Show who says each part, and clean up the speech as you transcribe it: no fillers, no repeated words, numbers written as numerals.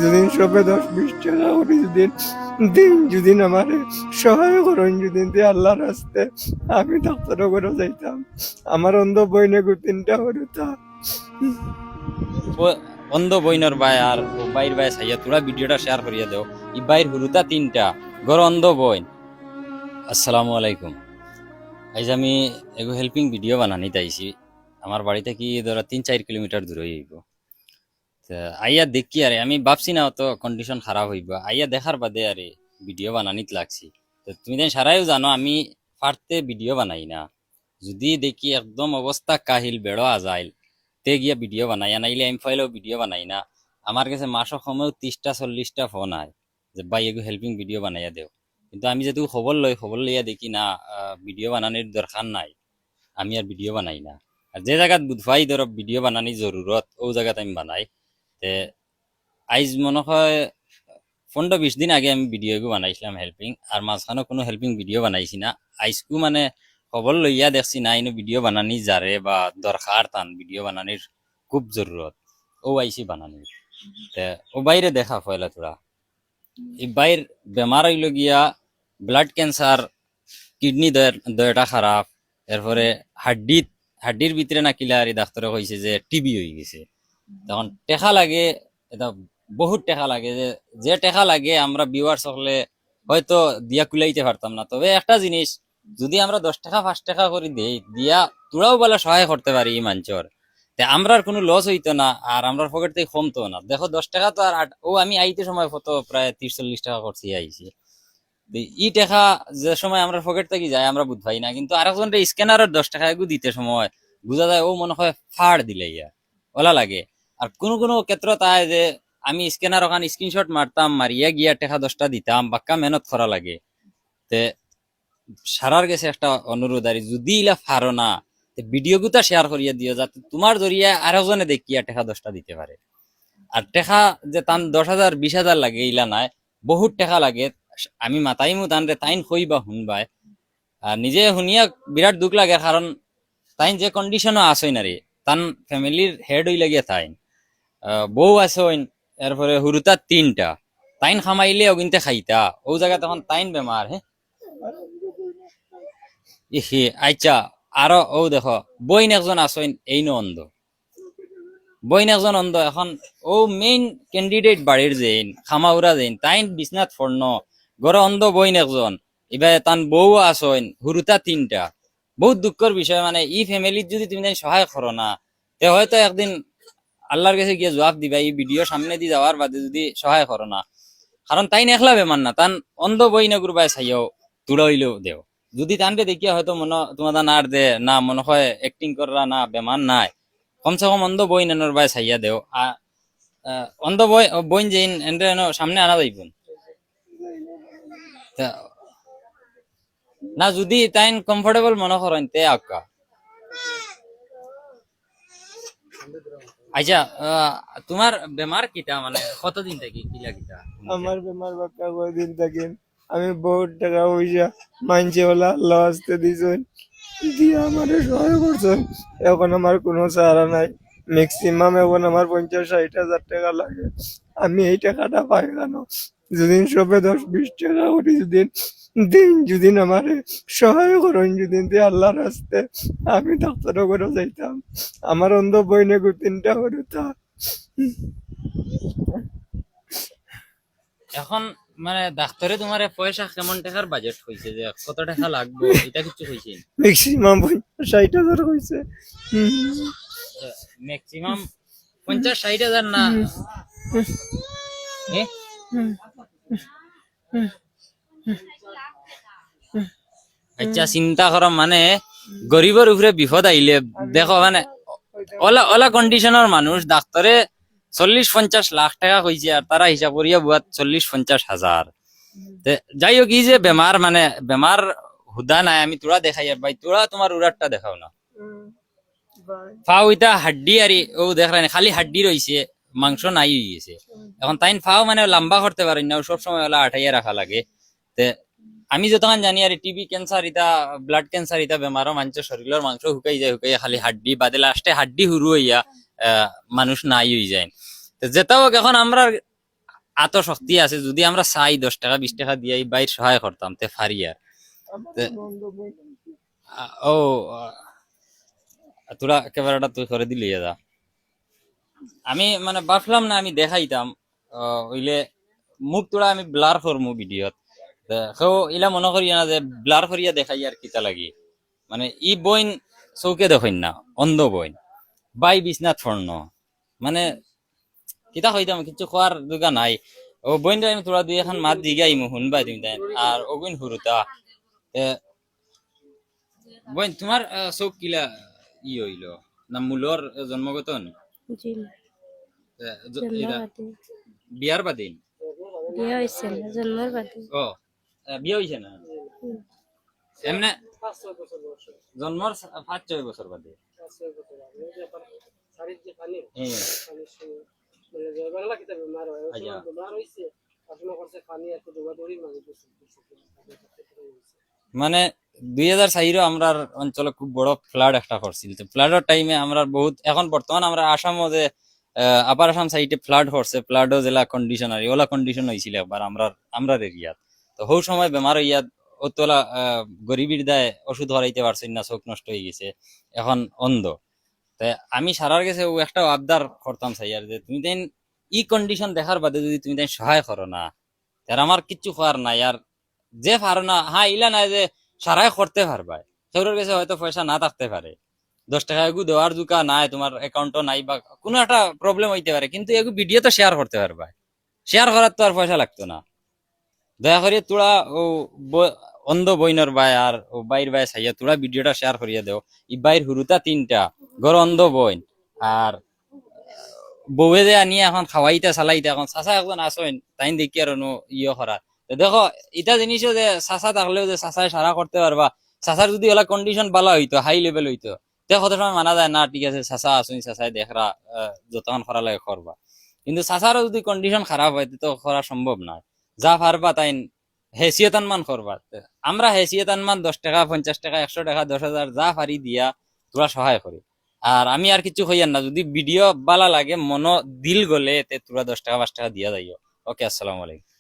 Speaker 1: যেদিন সবে 10-20 টাকা করে যেদিন দিন যেদিন আমার সহায় করেন যেদিন দিয়ে আল্লাহর রাস্তে আমি ডাক্তারও করে যাইতাম। আমার অন্ধ বইনে 3টা হরুতা।
Speaker 2: অন্ধ বইনর ভাই আর ও বাইর ভাই সাইয়া তোরা ভিডিওটা শেয়ার করিয়া দেও। ই বাইর হুরুতা 3টা, গর অন্ধ বইন। আসসালামু আলাইকুম। আজ আমি এগো হেল্পিং ভিডিও বানানি তাইছি। আমার বাড়ি থেকে ধরো 3-4 কিলোমিটার দূরে হইব। তা আইয়া দেখি আরে আমি ভাবছি না অত কন্ডিশন খারাপ হইব, আইয়া দেখার বাদে আরে ভিডিও বানানিত লাগছি। তো তুমি দেন সারাইও জানো আমি ফারতে ভিডিও বানাই না। যদি দেখি একদম অবস্থা কাহিল বেড়ো আজাইল তে গিয়া ভিডিও বানাই, নাইলে আমি ফাইলেও ভিডিও বানাই না। আমার কাছে মাসের সময়ও 30টা 40টা ফোন আয় যে ভাই এগো হেল্পিং ভিডিও বানাইয়া দেও। কিন্তু আমি যেহেতু খবর লইয়া দেখি না ভিডিও বানানোর দরকার নাই, আমি আর ভিডিও বানাই না। আর যে জায়গাত বুধবাই ধরো ভিডিও বানানি জরুরত ও জায়গাত আমি বানাই। তে আইজ মনে হয় 15-20 দিন আগে আমি ভিডিও বানাইছিলাম হেল্পিং, আর মাঝখানে কোনো হেল্পিং ভিডিও বানাইছি না। আইসকু মানে খবর লইয়া দেখছি না ইনো ভিডিও বানানি যারে বা দরকার তান ভিডিও বানানির খুব জরুরত, ও আইসি বানানি। তে ও বাইরে দেখা পয়লা তোরা এই বাইর বেমার হইল গিয়া ব্লাড ক্যান্সার, কিডনি দয়টা খারাপ, এরপরে হাড্ডির ভিতরে না কিলারি ডাক্তারে কইছে যে টিবি হয়ে গেছে। তখন টেকা লাগে, এটা বহুত টেকা লাগে, যে যে টেকা লাগে আমরা বিওয়ার সকলে হয়তো দিয়া কুলাইতে পারতাম না। তবে একটা জিনিস, যদি আমরা 10 টাকা 5 টাকা করে দেই দিয়া তোরাও বলে সহায় করতে পারি এই মানুষের, তে আমরার কোনো লস হইতো না আর আমরার পকেট থেকে কমতো না। দেখো 10 টাকা তো আর ও আমি আইতে সময় কত প্রায় 30-40 টাকা করছি আইছি। ই টাকা যে সময় আমরা পকেট থেকে যায় আমরা বুঝবাই না, কিন্তু আরেকজনের স্ক্যানারের 10 টাকা এগু দিতে সময় বুঝা যায় ও মনে হয় ফাড় দিলে ইয়া ওলা লাগে। আর কোনো কোনো ক্ষেত্র তাই যে আমি স্ক্যানার ওখানে স্ক্রিনশট মারতাম, মারিয়া গিয়া টাকা 10টা দিতাম, বাক্কা মেহনত করা লাগে। তে সারার গেছে একটা অনুরোধ আর যদি ইলা ফারো না ভিডিও গুতা শেয়ার করিয়া দিও, যাতে তোমার জরিয়া আরেকজনে দেখিয়া টাকা 10টা দিতে পারে। আর টাকা যে তান 10,000 20,000 লাগে ইলা নাই, বহুত টাকা লাগে। আমি মাতাইমু তান রে তাইন কইবা শুনবাই, আর নিজে শুনিয়া বিরাট দুঃখ লাগে, কারণ তাইন যে কন্ডিশনও আসই না রে, তান ফ্যামিলির হেড হই লাগিয়া তাইন বউ আসইন, এরপরে হুরুতা 3টা, তাইন খামাইলে অগিনতে খাইতা ও জায়গা তখন তাইন বেমার। হ্যাঁ ইহে আচ্ছা, আরো ও দেখো বইন একজন আসইন এই ন অন্ধ, বইন একজন অন্ধ। এখন ও মেইন ক্যান্ডিডেট বাড়ির যেন খামাউরা যেন তাইন বিছনাথ ফর্ণ গড় অন্ধ বইন একজন, এবার তান বউ আসইন হুরুতা 3টা। বহুত দুঃখের বিষয়, মানে ই ফ্যামিলির যদি তুমি সহায় করো না তে হয়তো একদিন আল্লাহর কাছে গিয়ে জবাব দিবা এই ভিডিও সামনে দিয়ে যাওয়ার বাদে যদি সহায় করো না। কারণ তাই একলা বেমান না, তান অন্ধ বই না গুরবাই চাইও তুলা হইলেও দেও। যদি তানকে দেখিয়া হয়তো মনে তোমার আর দে না মনে হয় অ্যাক্টিং করা না বেমান নাই, কমসে কম অন্ধ বই নেনোর বাই চাইয়া দেও। অন্ধ বই বইন যে এন্ড সামনে আনা যাইব না, যদি তাই কমফোর্টেবল মনে করেন তে আকা। আচ্ছা তোমার বেমার কিটা, মানে কতদিন থেকে কিলা কিটা?
Speaker 1: আমার বেমার বাক্কা কয়দিন থাকেন। আমি বহুত টাকা পয়সা মানছে ওলা আল্লাহ আসতে দিছেন, দিয়ে আমারে সহায় করছেন। এখন আমার কোনো সাহারা নাই। ম্যাক্সিমাম এখন আমার 50-60 হাজার টাকা লাগে। আমি এই টাকাটা পাই কেন? যেদিন সবে 10-20 টাকা করে যেদিন দিন যেদিন আমার সহায় করেন যেদিন দিয়ে আল্লাহর রাস্তে আমি ডাক্তারও করে যাইতাম। আমার অন্ধ বইনে 3টা হরুতা।
Speaker 2: এখন মানে ডাক্তারে তোমার পয়সা কেমন টাকার বাজেট হয়েছে, যে কত টাকা লাগবে এটা কিছু হয়েছে?
Speaker 1: ম্যাক্সিমাম 50-60 হাজার হয়েছে।
Speaker 2: ম্যাক্সিমাম 50-60 হাজার না? এ? আচ্ছা চিন্তা করো, মানে গরিবের উপরে বিপদ আইলে দেখো, মানে ওলা ওলা কন্ডিশনের মানুষ ডাক্তারে 40-50 লাখ টাকা কইছে, আর তারা হিসাব করিয়া বুয়াত 40-50 হাজার। যাই হোক, এই যে বেমার, মানে বেমার হুদা নাই। আমি তোরা দেখাই আর ভাই তোরা তোমার উড়ারটা দেখাও না। ফাও ইটা হাড্ডি আর ও দেখলেন খালি হাড্ডি রইছে, মাংস নাই হয়ে গেছে। এখন তাইন ফাও মানে লম্বা করতে পারেন না, সব সময় ওলা আঠাইয়া রাখা লাগে। তে আমি যতক্ষণ জানি আর টিবি ক্যান্সার ইটা ব্লাড ক্যান্সার ইটা বেমারও মানুষের শরীরের মাংস শুকাই যায়, খালি হাড্ডি বাদে লাস্টে হাড্ডি হুরু হইয়া মানুষ নাই হয়ে যায়। তো যেটা হোক, এখন আমরা এত শক্তি আছে, যদি আমরা চাই 10 টাকা 20 টাকা দিয়ে এই বাইর সহায় করতাম তে ফারি আর ও তোরা ক্যামেরাটা তুই করে দিলি দাদা। আমি মানে ভাবলাম না আমি দেখাইতাম হইলে মুখ তোরা আমি ব্লার করমু ভিডিওত, কেউ ইলা মনে করি না যে ব্লার করিয়া দেখাই আর কিতা লাগি। মানে ই বইন চৌকে দেখেন না, অন্ধ বইন বাই বিছনাথ ফর্ণ, মানে কিতা হইতাম কিছু খোয়ার দুগা নাই। ও বইনটা আমি তোরা দুই এখন মাত দিগাই মু শুনবাই তুমি তাই, আর ও বইন হুরুতা বইন তোমার চৌক কিলা ই হইল না মূলর জন্মগত
Speaker 3: জি
Speaker 2: এরা
Speaker 3: জন্মবাদী
Speaker 2: বিয়ার বাদিন?
Speaker 3: বিয়ে হয়েছে না জন্মের বাদী
Speaker 2: ও বিয়ে হইছে না এমনে জন্মর 5-6 বছর বাদে? হ্যাঁ। মানে 2004 আমরা অঞ্চলে খুব বড় ফ্লাড একটা করছিল, তো ফ্লাডের টাইমে আমরা বহুত, এখন বর্তমান আমরা আসামও যে আপার আসাম সাইডে ফ্লাড করছে, ফ্লাডও জেলা কন্ডিশনারি ওলা কন্ডিশন হয়েছিল একবার আমরা এরিয়াত। তো হৌ সময় বেমার ইয়াত ওতলা গরিবির দায় ওষুধ হরাইতে পারছেন না, চোখ নষ্ট হয়ে গেছে, এখন অন্ধ। তাই আমি সারার কাছে ও একটা আবদার করতাম চাই আর যে তুমি তাই ই কন্ডিশন দেখার বাদে যদি তুমি তাই সহায় করো না, তার আমার কিচ্ছু খাওয়ার নাই। আর যে পারো না, হ্যাঁ ইলা নাই যে সারাই করতে পারবা, সেগুলোর কাছে হয়তো পয়সা না থাকতে পারে, 10 টাকা এগু দেওয়ার দুকা নাই, তোমার অ্যাকাউন্টও নাই বা কোনো একটা প্রবলেম হইতে পারে, কিন্তু এগু ভিডিও তো শেয়ার করতে পারবা, শেয়ার করার তো আর পয়সা লাগতো না। দয়া করে তোরা ও অন্ধ বইনর ভাই আর ও বাইর ভাই চাইয়া তোরা ভিডিওটা শেয়ার করিয়া দেও। ই বাইর হুরুতা 3টা, ঘর অন্ধ বইন আর বউয়ে যে আনিয়ে এখন খাওয়াইতে চালাইতে, এখন চাচা এখন আসেন তাই দেখি আর ইয়ে করা। তো দেখো এটা জিনিসও যে চাচা থাকলেও যে চাচাই সারা করতে পারবা, চাচার যদি ওলা কন্ডিশন ভালো হইতো, হাই লেভেল হইতো, তে কত সময় মানা যায় না ঠিক আছে চাচা আসুন, চাচাই দেখরা যতক্ষণ করা লাগে করবা। কিন্তু চাচারও যদি কন্ডিশন খারাপ হয় তো করা সম্ভব না, যা পারবা তাই হেসিয়তান মান করবা। আমরা হেসিয়তান মান 10 টাকা 50 টাকা 100 টাকা 10,000 যা পারি দিয়া তোরা সহায় করি। আর আমি আর কিছু হইয়ার না, যদি ভিডিও বালা লাগে মনো দিল গলে তে তোরা 10 টাকা 5 টাকা দিয়া যাইও। ওকে, আসসালামু আলাইকুম।